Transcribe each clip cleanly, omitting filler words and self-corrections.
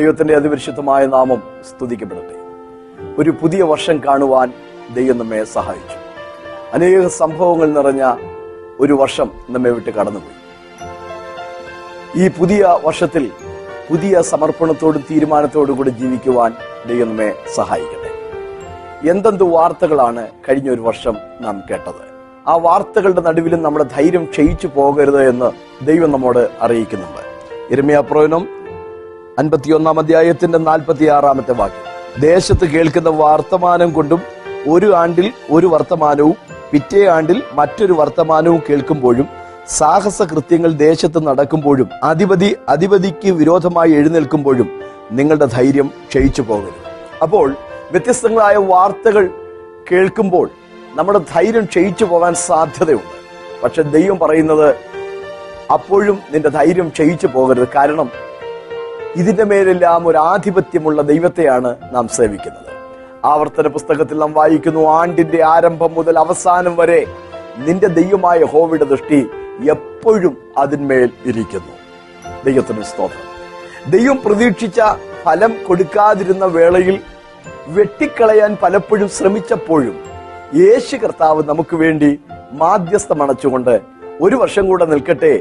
ദൈവത്തിന്റെ അതിപരിശുദ്ധമായ നാമം സ്തുതിക്കപ്പെടട്ടെ. ഒരു പുതിയ വർഷം കാണുവാൻ ദൈവം നമ്മെ സഹായിച്ചു. അനേക സംഭവങ്ങൾ നിറഞ്ഞ ഒരു വർഷം നമ്മെ വിട്ട് കടന്നുപോയി. ഈ പുതിയ വർഷത്തിൽ പുതിയ സമർപ്പണത്തോടും തീരുമാനത്തോടും കൂടി ജീവിക്കുവാൻ ദൈവം നമ്മെ സഹായിക്കട്ടെ. എന്തെന്ത് വാർത്തകളാണ് കഴിഞ്ഞ ഒരു വർഷം നാം കേട്ടത്. ആ വാർത്തകളുടെ നടുവിലും നമ്മുടെ ധൈര്യം ക്ഷയിച്ചു പോകരുത് എന്ന് ദൈവം നമ്മോട് അറിയിക്കുന്നുണ്ട്. യിരെമ്യാപ്രവചനം 51 അധ്യായത്തിന്റെ 46 വാക്യം. ദേശത്ത് കേൾക്കുന്ന വർത്തമാനം കൊണ്ടും ഒരു ആണ്ടിൽ ഒരു വർത്തമാനവും പിറ്റേ ആണ്ടിൽ മറ്റൊരു വർത്തമാനവും കേൾക്കുമ്പോഴും സാഹസ കൃത്യങ്ങൾ ദേശത്ത് നടക്കുമ്പോഴും അധിപതിക്ക് വിരോധമായി എഴുന്നേൽക്കുമ്പോഴും നിങ്ങളുടെ ധൈര്യം ക്ഷയിച്ചു പോകരുത്. അപ്പോൾ വ്യത്യസ്തങ്ങളായ വാർത്തകൾ കേൾക്കുമ്പോൾ നമ്മുടെ ധൈര്യം ക്ഷയിച്ചു പോകാൻ സാധ്യതയുണ്ട്. പക്ഷെ ദൈവം പറയുന്നത് അപ്പോഴും നിന്റെ ധൈര്യം ക്ഷയിച്ചു പോകരുത്. കാരണം ഇതിന്റെ മേലെല്ലാം ഒരു ആധിപത്യമുള്ള ദൈവത്തെയാണ് നാം സേവിക്കുന്നത്. ആവർത്തന പുസ്തകത്തിൽ നാം വായിക്കുന്നു, ആണ്ടിന്റെ ആരംഭം മുതൽ അവസാനം വരെ നിന്റെ ദൈവമായ യഹോവയുടെ ദൃഷ്ടി എപ്പോഴും അതിന്മേൽ ഇരിക്കുന്നു. ദൈവത്തിന് സ്തോത്രം. ദൈവം പ്രതീക്ഷിച്ച ഫലം കൊടുക്കാതിരുന്ന വേളയിൽ വെട്ടിക്കളയാൻ പലപ്പോഴും ശ്രമിച്ചപ്പോഴും യേശു കർത്താവ് നമുക്ക് വേണ്ടി മാധ്യസ്ഥമണച്ചുകൊണ്ട് ഒരു വർഷം കൂടെ നിൽക്കട്ടെ,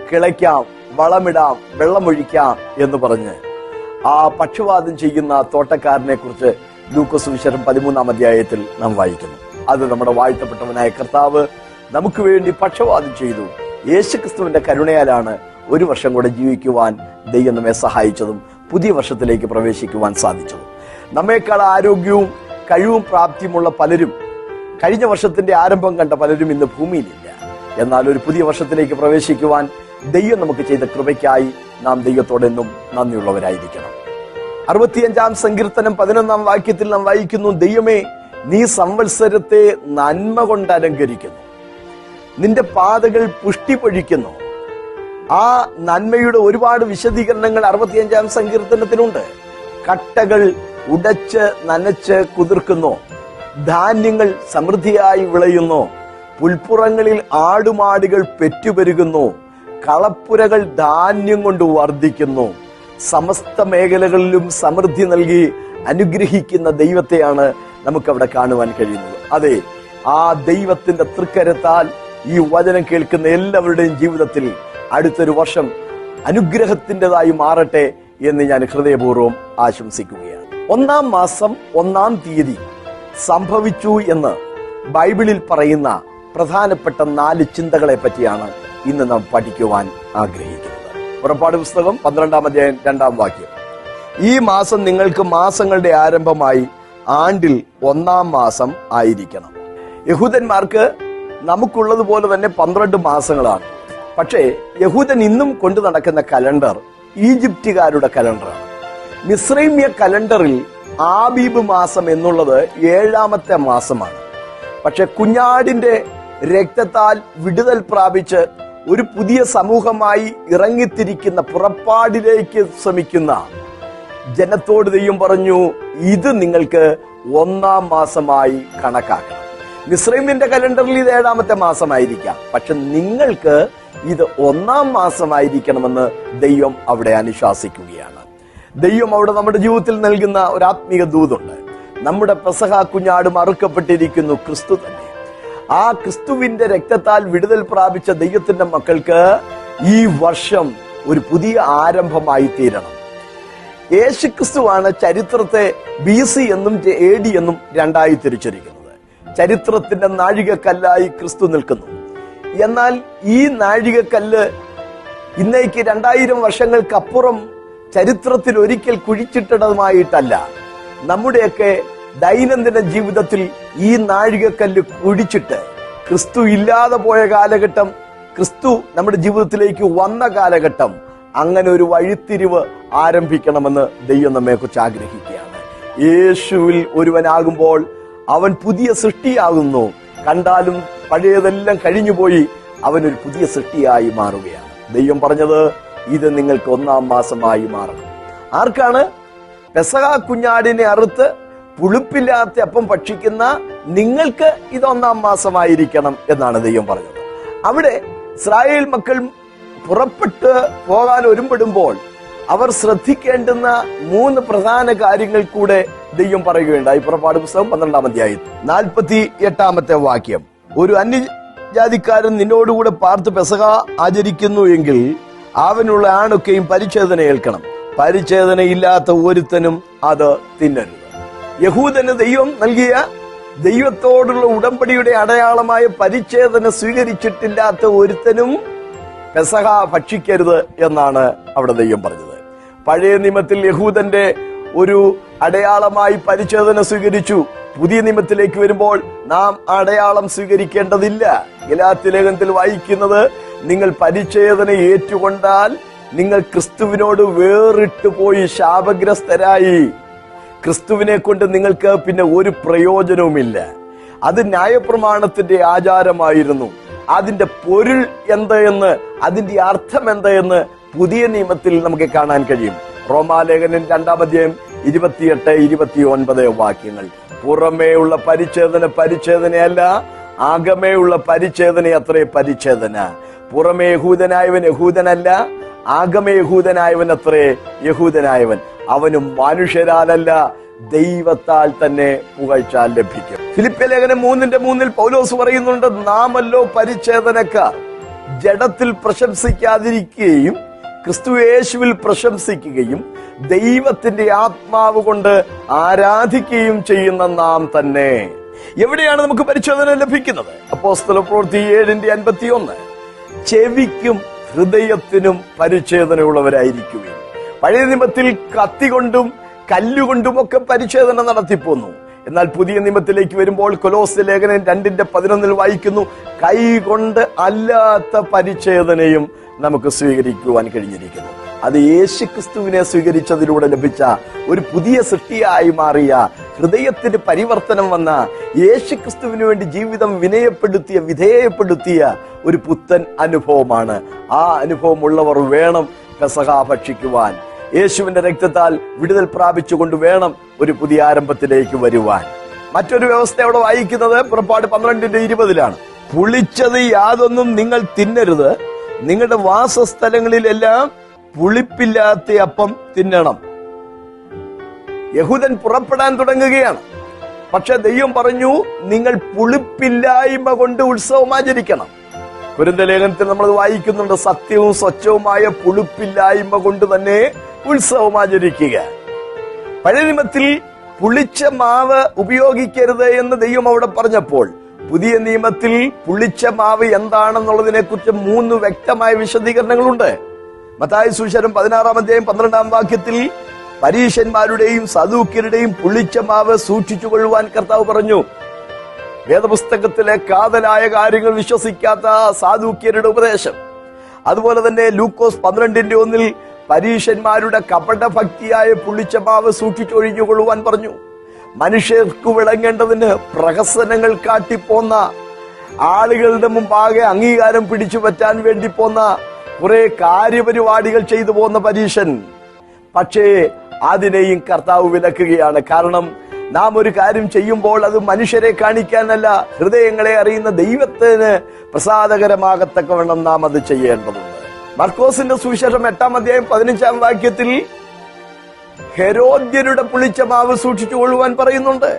കിളയ്ക്കാം, വളമിടാം, വെള്ളമൊഴിക്കാം എന്ന് പറഞ്ഞ് ആ പക്ഷവാദം ചെയ്യുന്ന തോട്ടക്കാരനെ കുറിച്ച് ലൂക്കോസ് സുവിശേഷം 13 അധ്യായത്തിൽ നാം വായിക്കുന്നു. അത് നമ്മുടെ വാഴ്ത്തപ്പെട്ടവനായ കർത്താവ് നമുക്ക് വേണ്ടി പക്ഷവാദം ചെയ്തു. യേശുക്രിസ്തുവിന്റെ കരുണയാലാണ് ഒരു വർഷം കൂടെ ജീവിക്കുവാൻ ദൈവം നമ്മെ സഹായിച്ചതും പുതിയ വർഷത്തിലേക്ക് പ്രവേശിക്കുവാൻ സാധിച്ചതും. നമ്മേക്കാൾ ആരോഗ്യവും കഴിവും പ്രാപ്തിയുമുള്ള പലരും, കഴിഞ്ഞ വർഷത്തിന്റെ ആരംഭം കണ്ട പലരും ഇന്ന് ഭൂമിയിലില്ല. എന്നാൽ ഒരു പുതിയ വർഷത്തിലേക്ക് പ്രവേശിക്കുവാൻ ദൈവം നമുക്ക് ചെയ്ത കൃപയ്ക്കായി നാം ദൈവത്തോടെന്നും നന്ദിയുള്ളവരായിരിക്കണം. 65 സങ്കീർത്തനം 11 വാക്യത്തിൽ നാം വായിക്കുന്നു, ദൈവമേ, നീ സംവത്സരത്തെ നന്മ കൊണ്ട് അലങ്കരിക്കുന്നു, നിന്റെ പാതകൾ പുഷ്ടി പൊഴിക്കുന്നു. ആ നന്മയുടെ ഒരുപാട് വിശദീകരണങ്ങൾ 65 സങ്കീർത്തനത്തിനുണ്ട്. കട്ടകൾ ഉടച്ച് നനച്ച് കുതിർക്കുന്നു, ധാന്യങ്ങൾ സമൃദ്ധിയായി വിളയുന്നു, പുൽപ്പുറങ്ങളിൽ ആടുമാടുകൾ പെറ്റുപെരുകുന്നു, കളപ്പുരകൾ ധാന്യം കൊണ്ട് വർദ്ധിക്കുന്നു. സമസ്ത മേഖലകളിലും സമൃദ്ധി നൽകി അനുഗ്രഹിക്കുന്ന ദൈവത്തെയാണ് നമുക്കവിടെ കാണുവാൻ കഴിയുന്നത്. അതെ, ആ ദൈവത്തിന്റെ തൃക്കരത്താൽ ഈ വചനം കേൾക്കുന്ന എല്ലാവരുടെയും ജീവിതത്തിൽ അടുത്തൊരു വർഷം അനുഗ്രഹത്തിൻ്റെതായി മാറട്ടെ എന്ന് ഞാൻ ഹൃദയപൂർവ്വം ആശംസിക്കുകയാണ്. 1-ാം മാസം 1-ാം തീയതി സംഭവിച്ചു എന്ന് ബൈബിളിൽ പറയുന്ന പ്രധാനപ്പെട്ട 4 ചിന്തകളെ പറ്റിയാണ് ഇന്ന് നാം പഠിക്കുവാൻ ആഗ്രഹിക്കുന്നത്. പുറപ്പാട് പുസ്തകം 12 അധ്യായം 2 വാക്യം. ഈ മാസം നിങ്ങൾക്ക് മാസങ്ങളുടെ ആരംഭമായി ആണ്ടിൽ 1-ാം മാസം ആയിരിക്കണം. യഹൂദന്മാർക്ക് നമുക്കുള്ളതുപോലെ തന്നെ 12 മാസങ്ങളാണ്. പക്ഷേ യഹൂദൻ ഇന്നും കൊണ്ടു നടക്കുന്ന കലണ്ടർ ഈജിപ്തുകാരുടെ കലണ്ടറാണ്. മിസ്രൈമ്യ കലണ്ടറിൽ ആബീബ് മാസം എന്നുള്ളത് 7-ാമത്തെ മാസമാണ്. പക്ഷെ കുഞ്ഞാടിന്റെ രക്തത്താൽ വിടുതൽ പ്രാപിച്ച് ഒരു പുതിയ സമൂഹമായി ഇറങ്ങിത്തിരിക്കുന്ന പുറപ്പാടിലേക്ക് ശ്രമിക്കുന്ന ജനത്തോട് ദൈവം പറഞ്ഞു, ഇത് നിങ്ങൾക്ക് 1-ാം മാസമായി കണക്കാക്കണം. മിസ്രൈമിന്റെ കലണ്ടറിൽ ഇത് 7-ാമത്തെ മാസമായിരിക്കാം, പക്ഷെ നിങ്ങൾക്ക് ഇത് 1-ാം മാസമായിരിക്കണമെന്ന് ദൈവം അവിടെ അനുശാസിക്കുകയാണ്. ദൈവം അവിടെ നമ്മുടെ ജീവിതത്തിൽ നൽകുന്ന ഒരു ആത്മീയ ദൂതുണ്ട്. നമ്മുടെ പെസഹ കുഞ്ഞാട് മറുക്കപ്പെട്ടിരിക്കുന്നു, ക്രിസ്തു തന്നെ. ആ ക്രിസ്തുവിന്റെ രക്തത്താൽ വിടുതൽ പ്രാപിച്ച ദൈവത്തിന്റെ മക്കൾക്ക് ഈ വർഷം ഒരു പുതിയ ആരംഭമായി തീരണം. യേശുക്രിസ്തുവാണ് ചരിത്രത്തെ BC എന്നും AD എന്നും 2ആയി തിരിച്ചിരിക്കുന്നത്. ചരിത്രത്തിന്റെ നാഴികക്കല്ലായി ക്രിസ്തു നിൽക്കുന്നു. എന്നാൽ ഈ നാഴികക്കല്ല് ഇന്നേക്ക് 2000 വർഷങ്ങൾക്കപ്പുറം ചരിത്രത്തിൽ ഒരിക്കൽ കുഴിച്ചിട്ടതുമായിട്ടല്ല. നമ്മുടെയൊക്കെ ദൈനംദിന ജീവിതത്തിൽ ഈ നാഴികക്കല്ല് കുഴിച്ചിട്ട് ക്രിസ്തു ഇല്ലാതെ പോയ കാലഘട്ടം, ക്രിസ്തു നമ്മുടെ ജീവിതത്തിലേക്ക് വന്ന കാലഘട്ടം, അങ്ങനെ ഒരു വഴിത്തിരിവ് ആരംഭിക്കണമെന്ന് ദൈവം നമ്മെക്കുറിച്ച് ആഗ്രഹിക്കുകയാണ്. യേശുവിൽ ഒരുവനാകുമ്പോൾ അവൻ പുതിയ സൃഷ്ടിയാകുന്നു. കണ്ടാലും പഴയതെല്ലാം കഴിഞ്ഞുപോയി, അവനൊരു പുതിയ സൃഷ്ടിയായി മാറുകയാണ്. ദൈവം പറഞ്ഞത് ഇത് നിങ്ങൾക്ക് 1-ാം മാസമായി മാറണം. ആർക്കാണ്? പെസഹ കുഞ്ഞാടിനെ അറുത്ത് പുളിപ്പില്ലാത്ത അപ്പം ഭക്ഷിക്കുന്ന നിങ്ങൾക്ക് ഇത് 1-ാം മാസമായിരിക്കണം എന്നാണ് ദൈവം പറഞ്ഞത്. അവിടെ ഇസ്രായേൽ മക്കൾ പുറപ്പെട്ട് പോകാൻ ഒരുമ്പെടുമ്പോൾ അവർ ശ്രദ്ധിക്കേണ്ടുന്ന 3 പ്രധാന കാര്യങ്ങൾ കൂടെ ദൈവം പറയുകയുണ്ടായി. പുറപ്പാട് പുസ്തകം 12-ാം അധ്യായം 48-ാമത്തെ വാക്യം. ഒരു അന്യജാതിക്കാരൻ നിന്നോടുകൂടെ പാർത്ത് പെസഹ ആചരിക്കുന്നു എങ്കിൽ അവനുള്ള ആണൊക്കെയും പരിച്ഛേദന ഏൽക്കണം. പരിച്ഛേദനയില്ലാത്ത ഒരുത്തനും അത് തിന്നരുത്. യഹൂദന് ദൈവം നൽകിയ ദൈവത്തോടുള്ള ഉടമ്പടിയുടെ അടയാളമായ പരിച്ഛേദന സ്വീകരിച്ചിട്ടില്ലാത്ത ഒരുത്തനും പെസഹ ഭക്ഷിക്കരുത് എന്നാണ് അവിടെ ദൈവം പറഞ്ഞത്. പഴയ നിയമത്തിൽ യഹൂദന്റെ ഒരു അടയാളമായി പരിച്ഛേദന സ്വീകരിച്ചു. പുതിയ നിയമത്തിലേക്ക് വരുമ്പോൾ നാം അടയാളം സ്വീകരിക്കേണ്ടതില്ല. ഗലാത്യ ലേഖനത്തിൽ വായിക്കുന്നത്, നിങ്ങൾ പരിച്ഛേദന ഏറ്റുകൊണ്ടാൽ നിങ്ങൾ ക്രിസ്തുവിനോട് വേറിട്ട് പോയി ശാപഗ്രസ്തരായി. ക്രിസ്തുവിനെ കൊണ്ട് നിങ്ങൾക്ക് പിന്നെ ഒരു പ്രയോജനവുമില്ല. അത് ന്യായപ്രമാണത്തിന്റെ ആചാരമായിരുന്നു. അതിന്റെ പൊരുൾ എന്തെന്ന്, അതിന്റെ അർത്ഥം എന്തെന്ന് പുതിയ നിയമത്തിൽ നമുക്ക് കാണാൻ കഴിയും. റോമാലേഖനം 2-ാം അധ്യായം 28-29 വാക്യങ്ങൾ. പുറമേയുള്ള പരിച്ഛേദനയല്ല, ആകമേയുള്ള പരിച്ഛേദന അത്രേ പരിച്ഛേദന. പുറമേ യഹൂദനായവൻ യഹൂദനല്ല, ആകമേ യഹൂദനായവൻ അത്രേ യഹൂദനായവൻ. അവനും മനുഷ്യരാലല്ല, ദൈവത്താൽ തന്നെ പുകഴ്ച ലഭിക്കും. ഫിലിപ്പ്യ ലേഖനം 3:3 പൗലോസ് പറയുന്നുണ്ട്, നാമല്ലോ പരിച്ഛേദനക്കാർ, ജഡത്തിൽ പ്രശംസിക്കാതിരിക്കുകയും ക്രിസ്തു യേശുവിൽ പ്രശംസിക്കുകയും ദൈവത്തിന്റെ ആത്മാവ് കൊണ്ട് ആരാധിക്കുകയും ചെയ്യുന്ന നാം തന്നെ. എവിടെയാണ് നമുക്ക് പരിച്ഛേദന ലഭിക്കുന്നത്? അപ്പോസ്തലപ്രവൃത്തി 7:51. ചെവിക്കും ഹൃദയത്തിനും പരിച്ഛേദനയുള്ളവരായിരിക്കുകയും. പഴയ നിയമത്തിൽ കത്തികൊണ്ടും കല്ലുകൊണ്ടും ഒക്കെ പരിച്ഛേദന നടത്തിപ്പോന്നു. എന്നാൽ പുതിയ നിയമത്തിലേക്ക് വരുമ്പോൾ കൊലോസ്യ ലേഖനം 2:11 വായിക്കുന്നു, കൈകൊണ്ട് അല്ലാത്ത പരിച്ഛേദനയും നമുക്ക് സ്വീകരിക്കുവാൻ കഴിഞ്ഞിരിക്കുന്നു. അത് യേശുക്രിസ്തുവിനെ സ്വീകരിച്ചതിലൂടെ ലഭിച്ച ഒരു പുതിയ സൃഷ്ടിയായി മാറിയ, ഹൃദയത്തിന് പരിവർത്തനം വന്ന, യേശുക്രിസ്തുവിന് വേണ്ടി ജീവിതം വിധേയപ്പെടുത്തിയ ഒരു പുത്തൻ അനുഭവമാണ്. ആ അനുഭവമുള്ളവർ വേണം പെസഹ ഭക്ഷിക്കുവാൻ. യേശുവിന്റെ രക്തത്താൽ വിടുതൽ പ്രാപിച്ചുകൊണ്ട് വേണം ഒരു പുതിയ ആരംഭത്തിലേക്ക് വരുവാൻ. മറ്റൊരു വ്യവസ്ഥ അവിടെ വായിക്കുന്നത് പുറപ്പാട് 12:20 പുളിച്ചത് യാതൊന്നും നിങ്ങൾ തിന്നരുത്, നിങ്ങളുടെ വാസസ്ഥലങ്ങളിലെല്ലാം പുളിപ്പില്ലാത്ത അപ്പം തിന്നണം. യഹൂദൻ പുറപ്പെടാൻ തുടങ്ങുകയാണ്. പക്ഷെ ദൈവം പറഞ്ഞു, നിങ്ങൾ പുളിപ്പില്ലായ്മ കൊണ്ട് ഉത്സവം ആചരിക്കണം. കൊരിന്ത്യർ ലേഖനത്തിൽ നമ്മൾ വായിക്കുന്നുണ്ട്, സത്യവും സ്വച്ഛവുമായ പുളിപ്പില്ലായ്മ കൊണ്ട് തന്നെ ഉത്സവം ആചരിക്കുക. പഴയ നിയമത്തിൽ പുളിച്ച മാവ് ഉപയോഗിക്കരുത് എന്ന് ദൈവം അവിടെ പറഞ്ഞപ്പോൾ, പുതിയ നിയമത്തിൽ പുളിച്ച മാവ് എന്താണെന്നുള്ളതിനെ കുറിച്ച് 3 വ്യക്തമായ വിശദീകരണങ്ങളുണ്ട്. മത്തായി സുവിശേഷം 16-ാം അധ്യായം 12-ാം വാക്യത്തിൽ പരീശന്മാരുടെയും സദൂക്യരുടെയും പുളിച്ച മാവ് സൂക്ഷിച്ചുകൊള്ളുവാൻ കർത്താവ് പറഞ്ഞു. വേദപുസ്തകത്തിലെ കാതലായ കാര്യങ്ങൾ വിശ്വസിക്കാത്ത സാദൂക്യരുടെ ഉപദേശം. അതുപോലെ തന്നെ ലൂക്കോസ് 12:1 പരീശന്മാരുടെ കപടഭക്തിയായ പുളിച്ച മാവ് സൂക്ഷിച്ചൊഴിഞ്ഞുകൊള്ളുവാൻ പറഞ്ഞു. മനുഷ്യർക്ക് വിളങ്ങേണ്ടതിന് പ്രഹസനങ്ങൾ കാട്ടിപ്പോന്ന, ആളുകളുടെ മുമ്പാകെ അംഗീകാരം പിടിച്ചു പറ്റാൻ വേണ്ടി പോന്ന കുറെ കാര്യപരിപാടികൾ ചെയ്തു പോന്ന പരീശൻ. പക്ഷേ അതിനെയും കർത്താവ് വിലക്കുകയാണ്. കാരണം നാം ഒരു കാര്യം ചെയ്യുമ്പോൾ അത് മനുഷ്യരെ കാണിക്കാനല്ല, ഹൃദയങ്ങളെ അറിയുന്ന ദൈവത്തിന് പ്രസാദകരമാകത്തക്കവണ്ണം നാം അത് ചെയ്യേണ്ടതുണ്ട്. മർക്കോസിന്റെ സുവിശേഷം 8-ാം അധ്യായം 15-ാം വാക്യത്തിൽ ഹെരോദ്യരുടെ പുളിച്ച മാവ് സൂക്ഷിച്ചുകൊള്ളുവാൻ പറയുന്നുണ്ട്.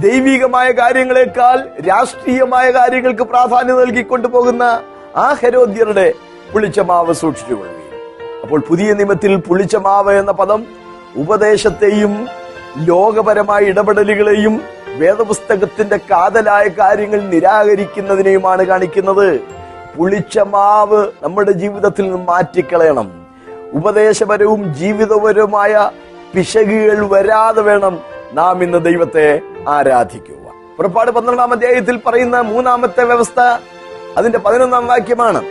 ദൈവികമായ കാര്യങ്ങളെക്കാൾ രാഷ്ട്രീയമായ കാര്യങ്ങൾക്ക് പ്രാധാന്യം നൽകിക്കൊണ്ടു പോകുന്ന ആ ഹെരോദ്യരുടെ പുളിച്ച മാവ് സൂക്ഷിച്ചുകൊള്ളുകയും. അപ്പോൾ പുതിയ നിയമത്തിൽ പുളിച്ച മാവ് എന്ന പദം ഉപദേശത്തെയും ലോകപരമായ ഇടപെടലുകളെയും വേദപുസ്തകത്തിന്റെ കാതലായ കാര്യങ്ങൾ നിരാകരിക്കുന്നതിനെയുമാണ് കാണിക്കുന്നത്. പുളിച്ച മാവ് നമ്മുടെ ജീവിതത്തിൽ നിന്ന് മാറ്റിക്കളയണം. ഉപദേശപരവും ജീവിതപരവുമായ പിശകുകൾ വരാതെ വേണം നാം ഇന്ന് ദൈവത്തെ ആരാധിക്കുക. പുറപ്പാട് 12-ാം അധ്യായത്തിൽ പറയുന്ന 3-ാമത്തെ വ്യവസ്ഥ അതിന്റെ 11-ാം വാക്യമാണ്.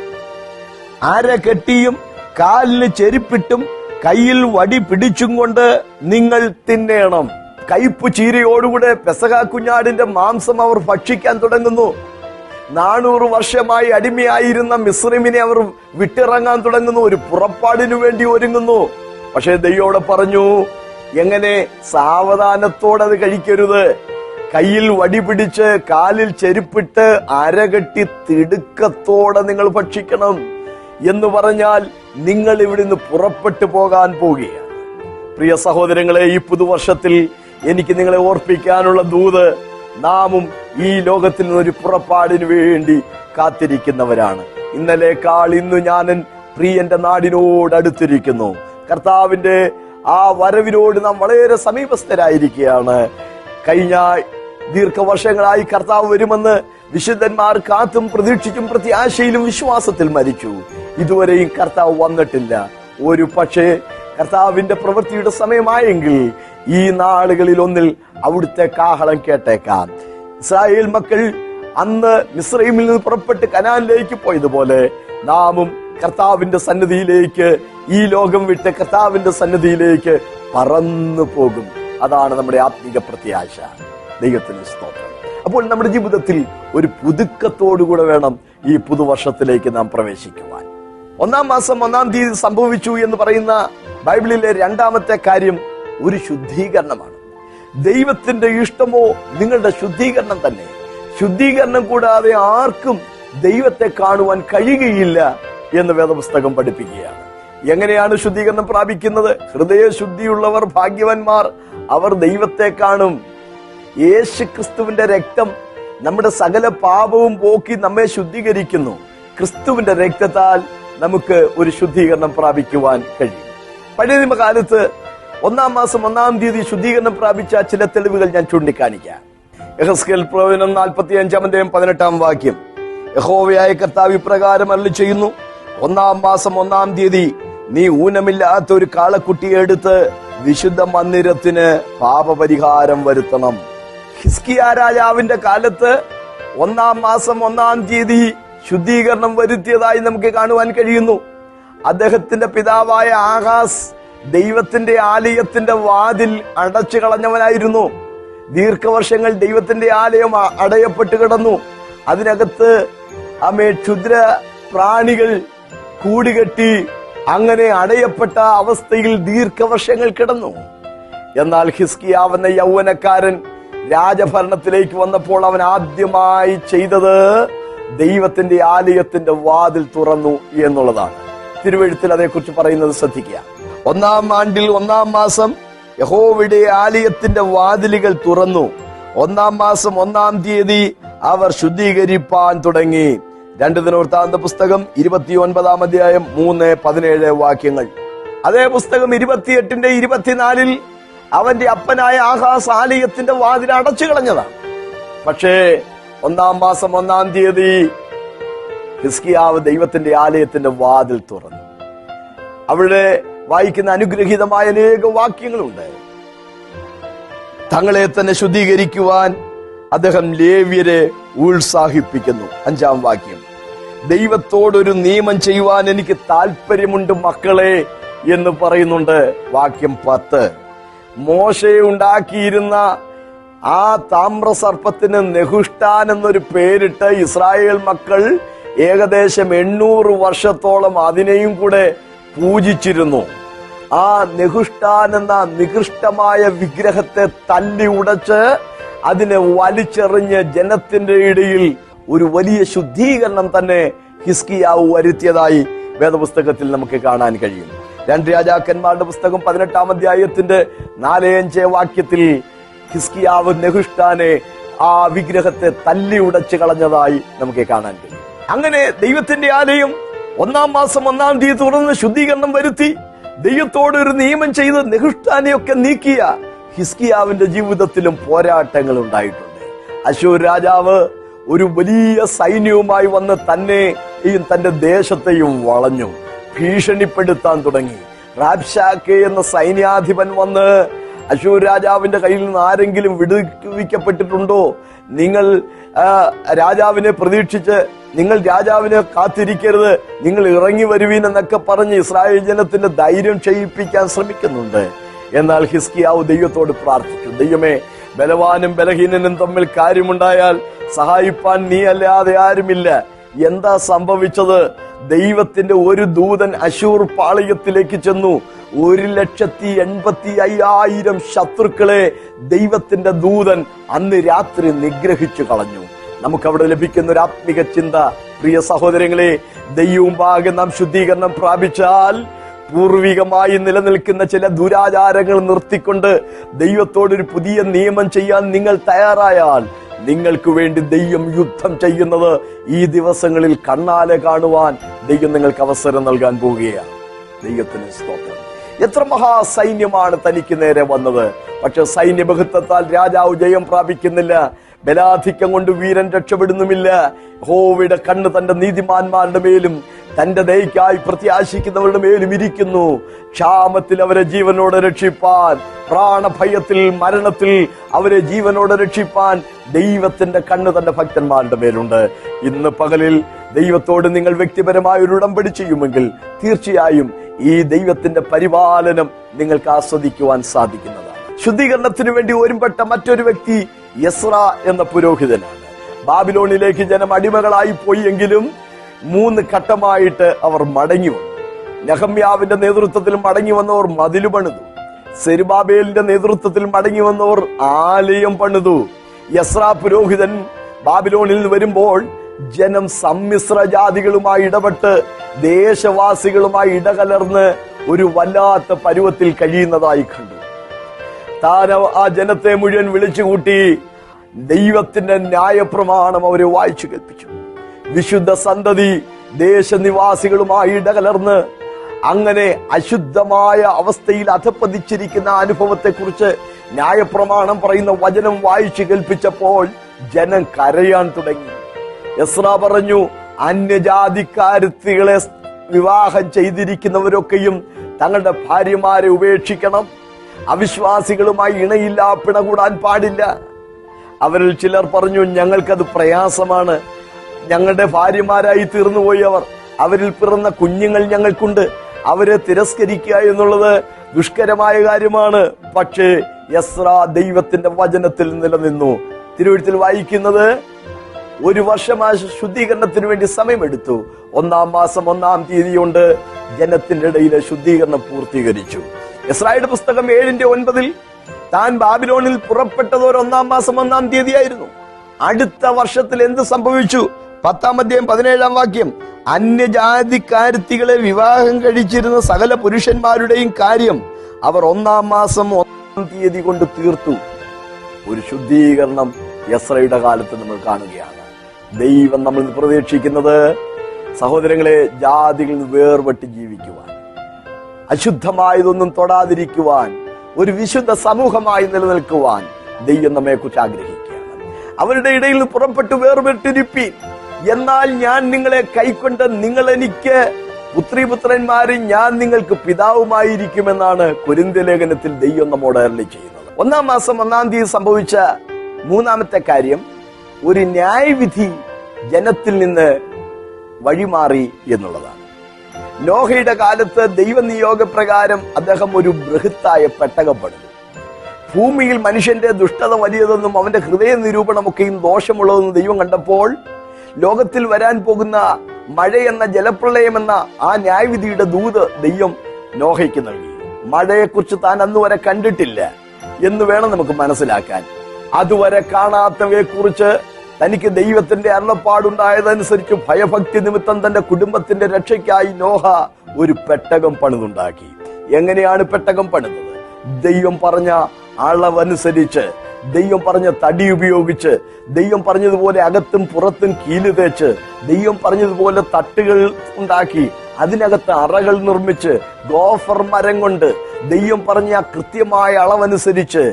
അര കെട്ടിയും കാലിന് ചെരുപ്പിട്ടും കയ്യിൽ വടി പിടിച്ചും കൊണ്ട് നിങ്ങൾ തിന്നേണം. കയ്പു ചീരയോടുകൂടെ പെസഹ കുഞ്ഞാടിന്റെ മാംസം അവർ ഭക്ഷിക്കാൻ തുടങ്ങുന്നു. 400 വർഷമായി അടിമയായിരുന്ന മിസ്രൈമിനെ അവർ വിട്ടിറങ്ങാൻ തുടങ്ങുന്നു. ഒരു പുറപ്പാടിനു വേണ്ടി ഒരുങ്ങുന്നു. പക്ഷെ ദൈവത്തോട് പറഞ്ഞു, എങ്ങനെ സാവധാനത്തോടെ അത് കഴിക്കരുത്. കയ്യിൽ വടി പിടിച്ച് കാലിൽ ചെരുപ്പിട്ട് അരകെട്ടി തിടുക്കത്തോടെ നിങ്ങൾ ഭക്ഷിക്കണം. എന്ന് പറഞ്ഞാൽ നിങ്ങൾ ഇവിടുന്ന് പുറപ്പെട്ടു പോകാൻ പോവുകയാണ്. പ്രിയ സഹോദരങ്ങളെ, ഈ പുതുവർഷത്തിൽ എനിക്ക് നിങ്ങളെ ഓർപ്പിക്കാനുള്ള ദൂത്, നാമും ഈ ലോകത്തിൽ നിന്നൊരു പുറപ്പാടിന് വേണ്ടി കാത്തിരിക്കുന്നവരാണ്. ഇന്നലേക്കാൾ ഇന്ന് ഞാൻ പ്രിയന്റെ നാടിനോട് അടുത്തിരിക്കുന്നു. കർത്താവിന്റെ ആ വരവിനോട് നാം വളരെ സമീപസ്ഥരായിരിക്കുകയാണ്. കഴിഞ്ഞ ദീർഘവർഷങ്ങളായി കർത്താവ് വരുമെന്ന് വിശുദ്ധന്മാർ കാത്തും പ്രതീക്ഷിച്ചും പ്രത്യാശയിലും വിശ്വാസത്തിൽ മരിച്ചു. ഇതുവരെയും കർത്താവ് വന്നിട്ടില്ല. ഒരു പക്ഷേ കർത്താവിന്റെ പ്രവൃത്തിയുടെ സമയമായെങ്കിൽ ഈ നാളുകളിൽ ഒന്നിൽ അവിടുത്തെ കാഹളം കേട്ടേക്കാം. ഇസ്രായേൽ മക്കൾ അന്ന് മിസ്രൈമിൽ നിന്ന് പുറപ്പെട്ട് കനാനിലേക്ക് പോയതുപോലെ നാമും കർത്താവിന്റെ സന്നിധിയിലേക്ക്, ഈ ലോകം വിട്ട് കർത്താവിന്റെ സന്നിധിയിലേക്ക് പറന്നു പോകും. അതാണ് നമ്മുടെ ആത്മീക പ്രത്യാശ. ദൈവത്തിന് സ്തോത്രം. അപ്പോൾ നമ്മുടെ ജീവിതത്തിൽ ഒരു പുതുക്കത്തോടുകൂടെ വേണം ഈ പുതുവർഷത്തിലേക്ക് നാം പ്രവേശിക്കുവാൻ. 1-ാം മാസം 1-ാം തീയതി സംഭവിച്ചു എന്ന് പറയുന്ന ബൈബിളിലെ രണ്ടാമത്തെ കാര്യം ഒരു ശുദ്ധീകരണമാണ്. ദൈവത്തിന്റെ ഇഷ്ടമോ നിങ്ങളുടെ ശുദ്ധീകരണം തന്നെ. ശുദ്ധീകരണം കൂടാതെ ആർക്കും ദൈവത്തെ കാണുവാൻ കഴിയുകയില്ല എന്ന് വേദപുസ്തകം പഠിപ്പിക്കുകയാണ്. എങ്ങനെയാണ് ശുദ്ധീകരണം പ്രാപിക്കുന്നത്? ഹൃദയശുദ്ധിയുള്ളവർ ഭാഗ്യവാന്മാർ, അവർ ദൈവത്തെ കാണും. യേശു ക്രിസ്തുവിന്റെ രക്തം നമ്മുടെ സകല പാപവും പോക്കി നമ്മെ ശുദ്ധീകരിക്കുന്നു. ക്രിസ്തുവിന്റെ രക്തത്താൽ നമുക്ക് ഒരു ശുദ്ധീകരണം പ്രാപിക്കുവാൻ കഴിയും. പഴയ നിയമകാലത്ത് 1-ാം മാസം 1-ാം തീയതി ശുദ്ധീകരണം പ്രാപിച്ച ചില തെളിവുകൾ ഞാൻ ചൂണ്ടിക്കാണിക്കാം. യെഹെസ്കേൽ പ്രവചനം 45-ാം അധ്യായം 18-ാം വാക്യം, യഹോവയായ കർത്താവ് ഇപ്രകാരം അരുളിച്ചെയ്യുന്നു, 1-ാം മാസം 1-ാം തീയതി നീ ഊനമില്ലാത്ത ഒരു കാളക്കുട്ടിയെ എടുത്ത് വിശുദ്ധ മന്ദിരത്തിന് പാപപരിഹാരം വരുത്തണം. ഹിസ്കിയാ രാജാവിന്റെ കാലത്ത് 1-ാം മാസം 1-ാം തീയതി ശുദ്ധീകരണം വരുത്തിയതായി നമുക്ക് കാണുവാൻ കഴിയുന്നു. അദ്ദേഹത്തിന്റെ പിതാവായ ആഹാസ് ദൈവത്തിന്റെ ആലയത്തിന്റെ വാതിൽ അടച്ചു കളഞ്ഞവനായിരുന്നു. ദീർഘവർഷങ്ങൾ ദൈവത്തിന്റെ ആലയം അടയപ്പെട്ട് കിടന്നു. അതിനകത്ത് ക്ഷുദ്ര പ്രാണികൾ കൂടുകെട്ടി അങ്ങനെ അടയപ്പെട്ട അവസ്ഥയിൽ ദീർഘവർഷങ്ങൾ കിടന്നു. എന്നാൽ ഹിസ്കിയാവെന്ന യൗവനക്കാരൻ രാജഭരണത്തിലേക്ക് വന്നപ്പോൾ അവൻ ആദ്യമായി ചെയ്തത് ദൈവത്തിന്റെ ആലയത്തിന്റെ വാതിൽ തുറന്നു എന്നുള്ളതാണ്. തിരുവെഴുത്തിൽ അതേക്കുറിച്ച് പറയുന്നത് ശ്രദ്ധിക്കുക. 1-ാം ആണ്ടിൽ 1-ാം മാസം യഹോവയുടെ ആലയത്തിന്റെ വാതിലുകൾ തുറന്നു. 1-ാം മാസം 1-ാം തീയതി അവർ ശുദ്ധീകരിപ്പാൻ തുടങ്ങി. 2 ദിനവൃത്താന്ത പുസ്തകം 29-ാം അധ്യായം 3-17 വാക്യങ്ങൾ. അതേ പുസ്തകം 28-ന്റെ 24-ൽ അവന്റെ അപ്പനായ ആഹാസ് ആലയത്തിന്റെ വാതിൽ അടച്ചു കളഞ്ഞതാണ്. പക്ഷേ 1-ാം മാസം 1-ാം തീയതി ഹിസ്കിയാവ് ദൈവത്തിന്റെ ആലയത്തിന്റെ വാതിൽ തുറന്നു. അവിടെ വായിക്കുന്ന അനുഗ്രഹീതമായ അനേക വാക്യങ്ങളുണ്ട്. തങ്ങളെ തന്നെ ശുദ്ധീകരിക്കുവാൻ അദ്ദേഹം ലേവ്യരെ ഉത്സാഹിപ്പിക്കുന്നു. 5-ാം വാക്യം, ദൈവത്തോടൊരു നിയമം ചെയ്യുവാൻ എനിക്ക് താല്പര്യമുണ്ട് മക്കളെ എന്ന് പറയുന്നുണ്ട്. വാക്യം 10, മോശെ ഉണ്ടാക്കിയിരുന്ന ആ താമ്രസർപ്പത്തിന് നെഹുഷ്ടാൻ എന്നൊരു പേരിട്ട് ഇസ്രായേൽ മക്കൾ ഏകദേശം 800 വർഷത്തോളം അതിനെയും കൂടെ പൂജിച്ചിരുന്നു. ആ നെഹുഷ്ടാൻ എന്ന നികൃഷ്ടമായ വിഗ്രഹത്തെ തല്ലി ഉടച്ച് അതിനെ വലിച്ചെറിഞ്ഞ് ജനത്തിന്റെ ഇടയിൽ ഒരു വലിയ ശുദ്ധീകരണം തന്നെ ഹിസ്കിയാവ് വരുത്തിയതായി വേദപുസ്തകത്തിൽ നമുക്ക് കാണാൻ കഴിയും. 2 രാജാക്കന്മാരുടെ പുസ്തകം 18-ാം അധ്യായത്തിന്റെ 4-5 വാക്യത്തിൽ ഹിസ്കിയാവ് നെഹുഷ്ടാനെ, ആ വിഗ്രഹത്തെ തല്ലി ഉടച്ച് കളഞ്ഞതായി നമുക്ക് കാണാൻ കഴിയും. അങ്ങനെ ദൈവത്തിന്റെ ആലയം 1-ാം മാസം 1-ാം തീയതി തുറന്ന് ശുദ്ധീകരണം വരുത്തി ദൈവത്തോട് ഒരു നിയമം ചെയ്ത് നെഹുഷ്ടാനെയൊക്കെ നീക്കിയ ഹിസ്കിയാവിന്റെ ജീവിതത്തിലും പോരാട്ടങ്ങൾ ഉണ്ടായിട്ടുണ്ട്. അശൂർ രാജാവ് ഒരു വലിയ സൈന്യവുമായി വന്ന് തന്നെയും തന്റെ ദേശത്തെയും വളഞ്ഞു, ഭീഷണിപ്പെടുത്താൻ തുടങ്ങി. റാബ്ഷാക്കെ എന്ന സൈന്യാധിപൻ വന്ന് അശൂർ രാജാവിന്റെ കയ്യിൽ നിന്ന് ആരെങ്കിലും വിടുവിക്കപ്പെട്ടിട്ടുണ്ടോ? നിങ്ങൾ രാജാവിനെ പ്രതീക്ഷിച്ച് നിങ്ങൾ രാജാവിനെ കാത്തിരിക്കരുത്, നിങ്ങൾ ഇറങ്ങി വരുവീൻ എന്നൊക്കെ പറഞ്ഞ് ഇസ്രായേൽ ജനത്തിന്റെ ധൈര്യം ക്ഷയിപ്പിക്കാൻ ശ്രമിക്കുന്നുണ്ട്. എന്നാൽ ഹിസ്കിയാവ് ദൈവത്തോട് പ്രാർത്ഥിച്ചു, ദൈവമേ, ബലവാനും ബലഹീനനും തമ്മിൽ കാര്യമുണ്ടായാൽ സഹായിപ്പാൻ നീ അല്ലാതെ ആരുമില്ല. എന്താ സംഭവിച്ചത്? ദൈവത്തിന്റെ ഒരു ദൂതൻ അശൂർ പാളയത്തിലേക്ക് ചെന്നു. 1,85,000 ശത്രുക്കളെ ദൈവത്തിന്റെ ദൂതൻ അന്ന് രാത്രി നിഗ്രഹിച്ചു കളഞ്ഞു. നമുക്കവിടെ ലഭിക്കുന്ന ഒരു ആത്മിക ചിന്ത, പ്രിയ സഹോദരങ്ങളെ, ദൈവമുമ്പാകെ നാം ശുദ്ധീകരണം പ്രാപിച്ചാൽ പൂർവികമായി നിലനിൽക്കുന്ന ചില ദുരാചാരങ്ങൾ നിർത്തിക്കൊണ്ട് ദൈവത്തോടൊരു പുതിയ നിയമം ചെയ്യാൻ നിങ്ങൾ തയ്യാറായാൽ നിങ്ങൾക്ക് വേണ്ടി ദൈവം യുദ്ധം ചെയ്യുന്നത് ഈ ദിവസങ്ങളിൽ കണ്ണാലെ കാണുവാൻ ദൈവം നിങ്ങൾക്ക് അവസരം നൽകാൻ പോവുകയാണ്. ദൈവത്തിന് സ്തോത്രം. എത്ര മഹാസൈന്യമാണ് തനിക്ക് നേരെ വന്നത്. പക്ഷെ സൈന്യബഹുത്വത്താൽ രാജാവ് ജയം പ്രാപിക്കുന്നില്ല. ബലാധിക്യം കൊണ്ട് വീരൻ രക്ഷപ്പെടുന്നുമില്ല. യഹോവയുടെ കണ്ണ് തന്റെ നീതിമാന്മാരുടെ മേലും തന്റെ ദയക്കായി പ്രത്യാശിക്കുന്നവരുടെ മേലും ഇരിക്കുന്നു. ക്ഷാമത്തിൽ അവരെ ജീവനോടെ രക്ഷിപ്പാൻ, പ്രാണഭയത്തിൽ മരണത്തിൽ അവരെ ജീവനോടെ രക്ഷിപ്പാൻ ദൈവത്തിന്റെ കണ്ണ് തന്റെ ഭക്തന്മാരുടെ മേലുണ്ട്. ഇന്ന് പകലിൽ ദൈവത്തോട് നിങ്ങൾ വ്യക്തിപരമായ ഒരു ഉടമ്പടി ചെയ്യുമെങ്കിൽ തീർച്ചയായും ഈ ദൈവത്തിന്റെ പരിപാലനം നിങ്ങൾക്ക് ആസ്വദിക്കുവാൻ സാധിക്കുന്നതാണ്. ശുദ്ധീകരണത്തിന് വേണ്ടി ഒരുമ്പെട്ട മറ്റൊരു വ്യക്തി എസ്ര എന്ന പുരോഹിതനാണ്. ബാബിലോണിലേക്ക് ജനം അടിമകളായി പോയി എങ്കിലും 3 ഘട്ടമായിട്ട് അവർ മടങ്ങി വന്നു. നെഹമ്യാവിന്റെ നേതൃത്വത്തിൽ മടങ്ങി വന്നവർ മതില് പണിതു. സെരുബാബേലിന്റെ നേതൃത്വത്തിൽ മടങ്ങി വന്നവർ ആലയം പണിതു. എസ്രാ പുരോഹിതൻ ബാബിലോണിൽ നിന്ന് വരുമ്പോൾ ജനം സമ്മിശ്ര ജാതികളുമായി ഇടപെട്ട് ദേശവാസികളുമായി ഇടകലർന്ന് ഒരു വല്ലാത്ത പരുവത്തിൽ കഴിയുന്നതായി കണ്ടു. താൻ ആ ജനത്തെ മുഴുവൻ വിളിച്ചുകൂട്ടി ദൈവത്തിന്റെ ന്യായപ്രമാണം അവരെ വായിച്ചു കേൾപ്പിച്ചു. വിശുദ്ധ സന്തതി ദേശനിവാസികളുമായി ഇടകലർന്ന് അങ്ങനെ അശുദ്ധമായ അവസ്ഥയിൽ അധപ്പതിച്ചിരിക്കുന്ന അനുഭവത്തെക്കുറിച്ച് ന്യായപ്രമാണം പറയുന്ന വചനം വായിച്ചു കേൾപ്പിച്ചപ്പോൾ ജനം കരയാൻ തുടങ്ങി. എസ്ര പറഞ്ഞു, അന്യജാതിക്കാരത്തികളെ വിവാഹം ചെയ്തിരിക്കുന്നവരൊക്കെയും തങ്ങളുടെ ഭാര്യമാരെ ഉപേക്ഷിക്കണം. അവിശ്വാസികളുമായി ഇണയില്ല, പിണകൂടാൻ പാടില്ല. അവരിൽ ചിലർ പറഞ്ഞു, ഞങ്ങൾക്കത് പ്രയാസമാണ്. ഞങ്ങളുടെ ഭാര്യമാരായി തീർന്നുപോയി അവരിൽ പിറന്ന കുഞ്ഞുങ്ങൾ ഞങ്ങൾക്കുണ്ട്. അവരെ തിരസ്കരിക്കുക എന്നുള്ളത് ദുഷ്കരമായ കാര്യമാണ്. പക്ഷേ എസ്ര ദൈവത്തിന്റെ വചനത്തിൽ നിലനിന്നു. തിരുവെഴുത്തിൽ വായിക്കുന്നത്, 1 വർഷം ആ ശുദ്ധീകരണത്തിന് വേണ്ടി സമയമെടുത്തു. 1-ാം മാസം 1-ാം തീയതി കൊണ്ട് ജനത്തിന്റെ ഇടയിലെ ശുദ്ധീകരണം പൂർത്തീകരിച്ചു. എസ്രായുടെ പുസ്തകം 7:9 താൻ ബാബിലോണിൽ പുറപ്പെട്ടത് 1-ാം മാസം 1-ാം തീയതിയായിരുന്നു. അടുത്ത വർഷത്തിൽ എന്ത് സംഭവിച്ചു? 10-ാം അധ്യായം 17-ാം വാക്യം, അന്യജാതിക്കാരത്തികളെ വിവാഹം കഴിച്ചിരുന്ന സകല പുരുഷന്മാരുടെയും കാര്യം അവർ 1-ാം മാസം 1-ാം തീയതി കൊണ്ട് തീർത്തു. ഒരു ശുദ്ധീകരണം എസ്രയുടെ കാലത്ത് നമ്മൾ കാണുകയാണ്. ദൈവം നമ്മൾ പ്രതീക്ഷിക്കുന്നത്, സഹോദരങ്ങളെ, ജാതികളിൽ നിന്ന് വേർപെട്ട് ജീവിക്കുവാൻ, അശുദ്ധമായതൊന്നും തൊടാതിരിക്കുവാൻ, ഒരു വിശുദ്ധ സമൂഹമായി നിലനിൽക്കുവാൻ ദൈവം നമ്മെ കുറിച്ച് ആഗ്രഹിക്കുകയാണ്. അവരുടെ ഇടയിൽ നിന്ന് പുറപ്പെട്ടു വേർപെട്ടിരിപ്പീൻ, എന്നാൽ ഞാൻ നിങ്ങളെ കൈക്കൊണ്ട് നിങ്ങൾ എനിക്ക് പുത്രിപുത്രന്മാരും ഞാൻ നിങ്ങൾക്ക് പിതാവുമായിരിക്കുമെന്നാണ് കൊരിന്ത്യ ലേഖനത്തിൽ ദൈവം നമ്മോട് അരുളി ചെയ്യുന്നത്. 1-ാം മാസം 1-ാം തീയതി സംഭവിച്ച 3-ാമത്തെ കാര്യം, ഒരു ന്യായവിധി ജനത്തിൽ നിന്ന് വഴിമാറി എന്നുള്ളതാണ്. നോഹയുടെ കാലത്ത് ദൈവനിയോഗപ്രകാരം അദ്ദേഹം ഒരു ബൃഹത്തായ പെട്ടകം പണിതു. ഭൂമിയിൽ മനുഷ്യന്റെ ദുഷ്ടത വലിയതെന്നും അവന്റെ ഹൃദയ നിരൂപണമൊക്കെയും ദോഷമുള്ളതെന്നും ദൈവം കണ്ടപ്പോൾ ലോകത്തിൽ വരാൻ പോകുന്ന മഴയെന്ന ജലപ്രളയമെന്ന ആ ന്യായവിധിയുടെ ദൂത് ദൈവം നോഹയ്ക്ക് നൽകി. മഴയെക്കുറിച്ച് താൻ അന്ന് വരെ കണ്ടിട്ടില്ല എന്ന് വേണം നമുക്ക് മനസ്സിലാക്കാൻ. അതുവരെ കാണാത്തവയെ കുറിച്ച് തനിക്ക് ദൈവത്തിന്റെ അരുളപ്പാടുണ്ടായതനുസരിച്ച് ഭയഭക്തി നിമിത്തം തന്റെ കുടുംബത്തിന്റെ രക്ഷയ്ക്കായി നോഹ ഒരു പെട്ടകം പണിതുണ്ടാക്കി. എങ്ങനെയാണ് പെട്ടകം പണിതത്? ദൈവം പറഞ്ഞ അളവനുസരിച്ച്, ദൈവം പറഞ്ഞ തടി ഉപയോഗിച്ച്, ദൈവം പറഞ്ഞതുപോലെ അകത്തും പുറത്തും കീല് തേച്ച്, ദൈവം പറഞ്ഞതുപോലെ തട്ടുകൾ ഉണ്ടാക്കി, അതിനകത്ത് അറകൾ നിർമ്മിച്ച്, ഗോഫർ മരം കൊണ്ട് ദൈവം പറഞ്ഞ കൃത്യമായ അളവനുസരിച്ച്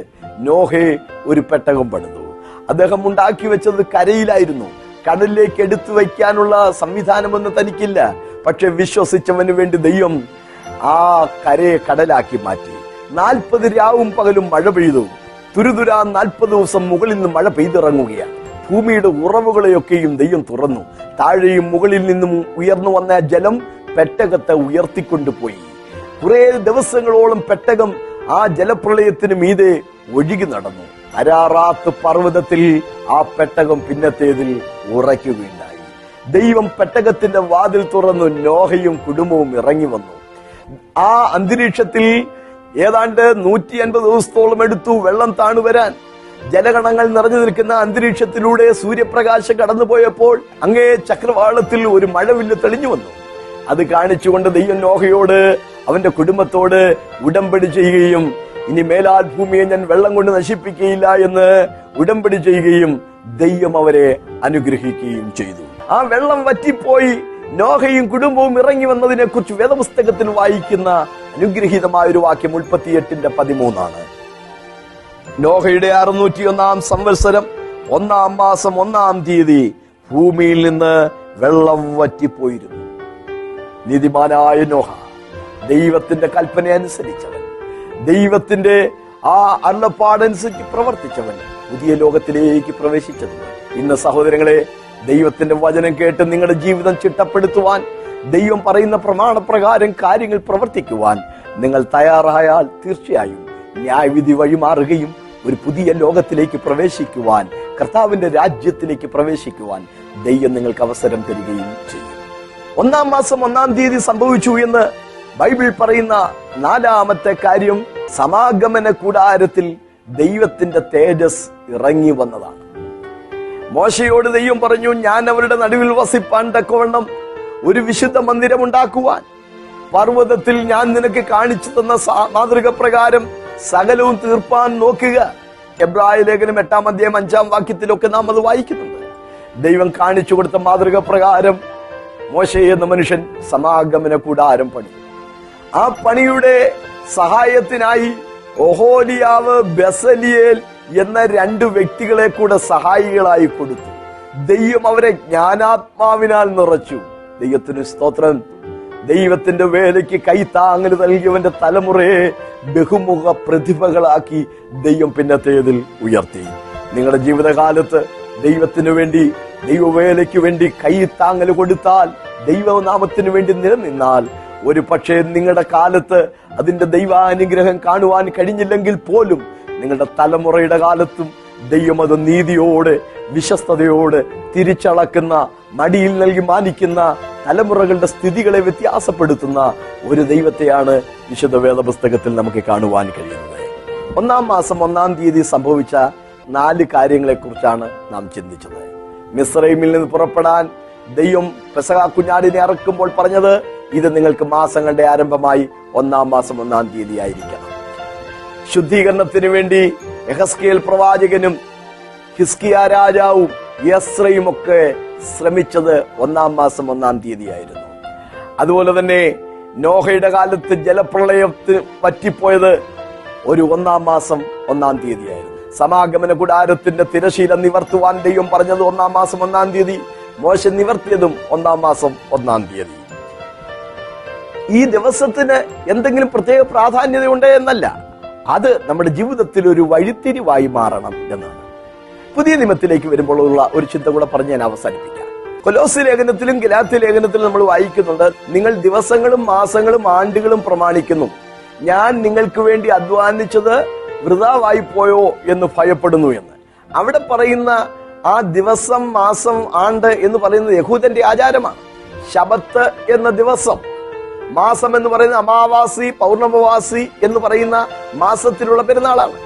നോഹെ ഒരു പെട്ടകം പണിതു. അദ്ദേഹം ഉണ്ടാക്കി വെച്ചത് കരയിലായിരുന്നു. കടലിലേക്ക് എടുത്തു വയ്ക്കാനുള്ള സംവിധാനമൊന്നും തനിക്കില്ല. പക്ഷെ വിശ്വസിച്ചവന് വേണ്ടി ദൈവം ആ കരയെ കടലാക്കി മാറ്റി. 40 രാവും പകലും മഴ പെയ്തു. തുരുതുരാ 40 ദിവസം മുകളിൽ നിന്ന് മഴ പെയ്തിറങ്ങുകയാണ്. ഭൂമിയുടെ ഉറവുകളെയൊക്കെയും ദൈവം തുറന്നു. താഴെയും മുകളിൽ നിന്നും ഉയർന്നു വന്ന ജലം പെട്ടകത്തെ ഉയർത്തിക്കൊണ്ടുപോയി. കുറെ ദിവസങ്ങളോളം പെട്ടകം ആ ജലപ്രളയത്തിന് മീതെ ഒഴുകി നടന്നു. അരാറാത്ത് പർവ്വതത്തിൽ ആ പെട്ടകം പിന്നത്തേതിൽ ഉറയ്ക്കുകയുണ്ടായി. ദൈവം പെട്ടകത്തിന്റെ വാതിൽ തുറന്നു. നോഹയും കുടുംബവും ഇറങ്ങി വന്നു. ആ അന്തരീക്ഷത്തിൽ ഏതാണ്ട് 150 ദിവസത്തോളം എടുത്തു വെള്ളം താണു വരാൻ. ജലഗണങ്ങൾ നിറഞ്ഞു നിൽക്കുന്ന അന്തരീക്ഷത്തിലൂടെ സൂര്യപ്രകാശം കടന്നുപോയപ്പോൾ അങ്ങേ ചക്രവാളത്തിൽ ഒരു മഴവില്ല് തെളിഞ്ഞു വന്നു. അത് കാണിച്ചുകൊണ്ട് ദൈവം നോഹയോട് അവന്റെ കുടുംബത്തോട് ഉടമ്പടി ചെയ്യുകയും ഇനി മേലാൽ ഭൂമിയെ ഞാൻ വെള്ളം കൊണ്ട് നശിപ്പിക്കുകയില്ല എന്ന് ഉടമ്പടി ചെയ്യുകയും ദൈവം അവരെ അനുഗ്രഹിക്കുകയും ചെയ്തു. ആ വെള്ളം വറ്റിപ്പോയി നോഹയും കുടുംബവും ഇറങ്ങി വന്നതിനെ കുറിച്ച് വേദപുസ്തകത്തിൽ വായിക്കുന്ന അനുഗ്രഹീതമായ ഒരു വാക്യം 38:13 നോഹയുടെ 601 സംവത്സരം 1-ാം മാസം 1-ാം തീയതി ഭൂമിയിൽ നിന്ന് വെള്ളം വറ്റിപ്പോയിരുന്നു. നീതിമാനായ നോഹ ദൈവത്തിന്റെ കൽപ്പന അനുസരിച്ചവൻ, ദൈവത്തിന്റെ ആ അരുളപ്പാടനുസരിച്ച് പ്രവർത്തിച്ചവൻ പുതിയ ലോകത്തിലേക്ക് പ്രവേശിച്ചത്. ഇന്ന് സഹോദരങ്ങളെ, ദൈവത്തിന്റെ വചനം കേട്ട് നിങ്ങളുടെ ജീവിതം ചിട്ടപ്പെടുത്തുവാൻ, ദൈവം പറയുന്ന പ്രമാണപ്രകാരം കാര്യങ്ങൾ പ്രവർത്തിക്കുവാൻ നിങ്ങൾ തയ്യാറായാൽ തീർച്ചയായും ന്യായവിധി വഴിമാറുകയും ഒരു പുതിയ ലോകത്തിലേക്ക് പ്രവേശിക്കുവാൻ, കർത്താവിന്റെ രാജ്യത്തിലേക്ക് പ്രവേശിക്കുവാൻ ദൈവം നിങ്ങൾക്ക് അവസരം തരികയും ചെയ്യും. 1-ാം മാസം 1-ാം തീയതി സംഭവിച്ചു എന്ന് ബൈബിൾ പറയുന്ന 4-ാമത്തെ കാര്യം, സമാഗമന കൂടാരത്തിൽ ദൈവത്തിന്റെ തേജസ് ഇറങ്ങി വന്നതാണ്. മോശയോട് ദൈവം പറഞ്ഞു, ഞാൻ അവരുടെ നടുവിൽ വസിപ്പാൻ തക്കവണ്ണം ഒരു വിശുദ്ധ മന്ദിരം ഉണ്ടാക്കുവാൻ പർവ്വതത്തിൽ ഞാൻ നിനക്ക് കാണിച്ചു തന്ന മാതൃക പ്രകാരം സകലവും തീർപ്പാൻ നോക്കുക. എബ്രായ ലേഖനം 8-ാം അധ്യായം 5-ാം വാക്യത്തിലൊക്കെ നാം അത് വായിക്കുന്നുണ്ട്. ദൈവം കാണിച്ചു കൊടുത്ത മാതൃക പ്രകാരം മോശെ എന്ന മനുഷ്യൻ സമാഗമന കൂടാരം പണി. ആ പണിയുടെ സഹായത്തിനായി ഒഹോലിയാവ്, ബെസലിയേൽ എന്ന 2 വ്യക്തികളെ കൂടെ സഹായികളായി കൊടുത്തു. ദൈവം അവരെ ജ്ഞാനാത്മാവിനാൽ നിറച്ചു. ദൈവത്തിന് സ്തോത്രം. ദൈവത്തിന്റെ വേലയ്ക്ക് കൈത്താങ്ങൽ നൽകിയവന്റെ തലമുറയെ ബഹുമുഖ പ്രതിഭകളാക്കി ദൈവം പിന്നത്തേതിൽ ഉയർത്തി. നിങ്ങളുടെ ജീവിതകാലത്ത് ദൈവത്തിനു വേണ്ടി, ദൈവവേലയ്ക്ക് വേണ്ടി കൈത്താങ്ങൽ കൊടുത്താൽ, ദൈവനാമത്തിന് വേണ്ടി നിലനിന്നാൽ, ഒരു പക്ഷേ നിങ്ങളുടെ കാലത്ത് അതിന്റെ ദൈവാനുഗ്രഹം കാണുവാൻ കഴിഞ്ഞില്ലെങ്കിൽ പോലും നിങ്ങളുടെ തലമുറയുടെ കാലത്തും ദൈവം അത് നീതിയോടെ, വിശ്വസ്തയോടെ തിരിച്ചളക്കുന്ന, മടിയിൽ നൽകി മാനിക്കുന്ന, തലമുറകളുടെ സ്ഥിതികളെ വ്യത്യാസപ്പെടുത്തുന്ന ഒരു ദൈവത്തെയാണ് വിശുദ്ധ വേദപുസ്തകത്തിൽ നമുക്ക് കാണുവാൻ കഴിയുന്നത്. 1-ാം മാസം 1-ാം തീയതി സംഭവിച്ച 4 കാര്യങ്ങളെ കുറിച്ചാണ് നാം ചിന്തിച്ചത്. മിസ്രൈമിൽ നിന്ന് പുറപ്പെടാൻ ദൈവം പെസഹ കുഞ്ഞാടിനെ ഇറക്കുമ്പോൾ പറഞ്ഞത്, ഇത് നിങ്ങൾക്ക് മാസങ്ങളുടെ ആരംഭമായി 1-ാം മാസം 1-ാം തീയതി ആയിരിക്കണം. ശുദ്ധീകരണത്തിന് വേണ്ടി യെഹസ്കേൽ പ്രവാചകനും ഹിസ്കിയ രാജാവും യസ്രയും ഒക്കെ ശ്രമിച്ചത് 1-ാം മാസം 1-ാം തീയതി ആയിരുന്നു. അതുപോലെ തന്നെ നോഹയുടെ കാലത്ത് ജലപ്രളയത്തിൽ പറ്റിപ്പോയത് ഒരു 1-ാം മാസം 1-ാം തീയതി ആയിരുന്നു. സമാഗമന കൂടാരത്തിന്റെ തിരശീല നിവർത്തുവാൻ ദൈവം പറഞ്ഞത് 1-ാം മാസം 1-ാം തീയതി, മോശ നിവർത്തിയതും 1-ാം മാസം 1-ാം തീയതി. ഈ ദിവസത്തിന് എന്തെങ്കിലും പ്രത്യേക പ്രാധാന്യതയുണ്ട് എന്നല്ല, അത് നമ്മുടെ ജീവിതത്തിൽ ഒരു വഴിത്തിരിവായി മാറണം എന്നാണ്. പുതിയ നിയമത്തിലേക്ക് വരുമ്പോഴുള്ള ഒരു ചിന്ത കൂടെ പറഞ്ഞ് ഞാൻ അവസാനിപ്പിക്കാം. കൊലോസ്യ ലേഖനത്തിലും ഗലാത്യ ലേഖനത്തിലും നമ്മൾ വായിക്കുന്നുണ്ട്, നിങ്ങൾ ദിവസങ്ങളും മാസങ്ങളും ആണ്ടുകളും പ്രമാണിക്കുന്നു, ഞാൻ നിങ്ങൾക്ക് വേണ്ടി അധ്വാനിച്ചത് വൃഥാവായി പോയോ എന്ന് ഭയപ്പെടുന്നു എന്ന്. അവിടെ പറയുന്ന ആ ദിവസം, മാസം, ആണ്ട് എന്ന് പറയുന്നത് യഹൂദന്റെ ആചാരമാണ്. ശബത്ത് എന്ന ദിവസം, മാസം എന്ന് പറയുന്ന അമാവാസി, പൗർണമവാസി എന്ന് പറയുന്ന മാസത്തിലുള്ള പെരുന്നാളാണ്.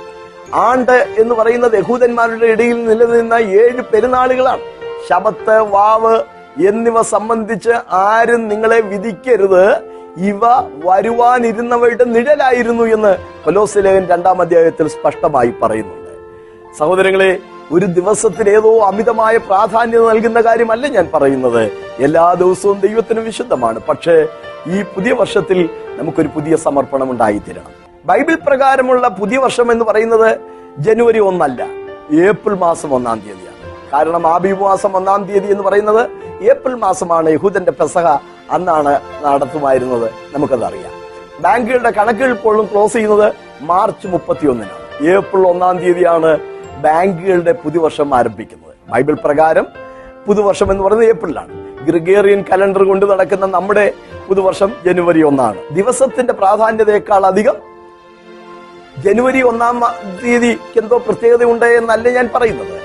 ആണ്ട് എന്ന് പറയുന്നത് യഹൂദന്മാരുടെ ഇടയിൽ നിലനിന്ന 7 പെരുന്നാളുകളാണ്. ശബത്ത്, വാവ് എന്നിവ സംബന്ധിച്ച് ആരും നിങ്ങളെ വിധിക്കരുത്, ഇവ വരുവാനിരുന്നവരുടെ നിഴലായിരുന്നു എന്ന് കൊലോസ്യ ലേഖനം 2-ാം അധ്യായത്തിൽ സ്പഷ്ടമായി പറയുന്നുണ്ട്. സഹോദരങ്ങളെ, ഒരു ദിവസത്തിന് ഏതോ അമിതമായ പ്രാധാന്യം നൽകുന്ന കാര്യമല്ല ഞാൻ പറയുന്നത്. എല്ലാ ദിവസവും ദൈവത്തിന് വിശുദ്ധമാണ്. പക്ഷേ ഈ പുതിയ വർഷത്തിൽ നമുക്കൊരു പുതിയ സമർപ്പണം ഉണ്ടായിത്തീരണം. ബൈബിൾ പ്രകാരമുള്ള പുതിയ വർഷം എന്ന് പറയുന്നത് ജനുവരി 1 അല്ല, ഏപ്രിൽ മാസം 1-ാം തീയതിയാണ്. കാരണം ആബീബ് മാസം 1-ാം തീയതി എന്ന് പറയുന്നത് ഏപ്രിൽ മാസമാണ്. യഹൂദന്റെ പെസഹ അന്നാണ് നടത്തുമായിരുന്നത്, നമുക്കതറിയാം. ബാങ്കുകളുടെ കണക്കുകൾ ഇപ്പോഴും ക്ലോസ് ചെയ്യുന്നത് മാർച്ച് 31-നാണ്. ഏപ്രിൽ 1-ാം തീയതിയാണ് ബാങ്കുകളുടെ പുതുവർഷം ആരംഭിക്കുന്നത്. ബൈബിൾ പ്രകാരം പുതുവർഷം എന്ന് പറയുന്നത് ഏപ്രിലാണ്. ഗ്രിഗേറിയൻ കലണ്ടർ കൊണ്ട് നടക്കുന്ന നമ്മുടെ പുതുവർഷം ജനുവരി 1-ആണ്. ദിവസത്തിന്റെ പ്രാധാന്യതയേക്കാൾ അധികം ജനുവരി 1-ാം തീയതിക്ക് എന്തോ പ്രത്യേകതയുണ്ട് എന്നല്ല ഞാൻ പറയുന്നത്.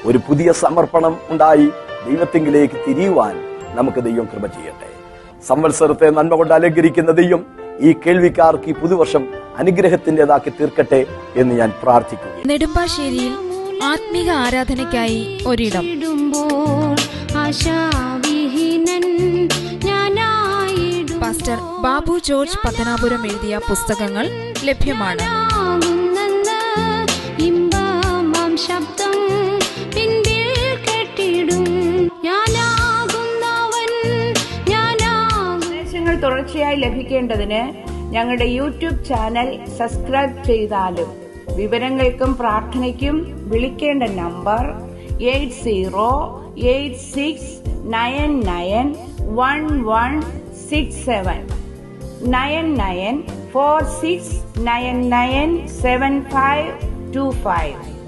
ഒരു പുതിയ സമർപ്പണം ഉണ്ടായി ദൈവത്തിങ്കിലേക്ക് തിരിയുവാൻ നമുക്ക് ദൈവം കൃപ ചെയ്യട്ടെ. സംവത്സരത്തെ നന്മ കൊണ്ട് അലങ്കരിക്കുന്ന ദൈവം ഈ കേൾവിക്കാർക്ക് ഈ പുതുവർഷം അനുഗ്രഹത്തിൻ്റെതാക്കി തീർക്കട്ടെ എന്ന് ഞാൻ പ്രാർത്ഥിക്കുന്നു. നെടുമ്പാശ്ശേരിയിൽ ആത്മീക ആരാധനയ്ക്കായി ഒരിടം. പാസ്റ്റർ ബാബു ജോർജ് പത്തനാപുരം എഴുതിയ പുസ്തകങ്ങൾ ലഭ്യമാണ്. നിർദ്ദേശങ്ങൾ തുടർച്ചയായി ലഭിക്കേണ്ടതിന് ഞങ്ങളുടെ യൂട്യൂബ് ചാനൽ സബ്സ്ക്രൈബ് ചെയ്താലും വിവരങ്ങൾക്കും പ്രാർത്ഥനയ്ക്കും വിളിക്കേണ്ട നമ്പർ 8086991167 9946997525.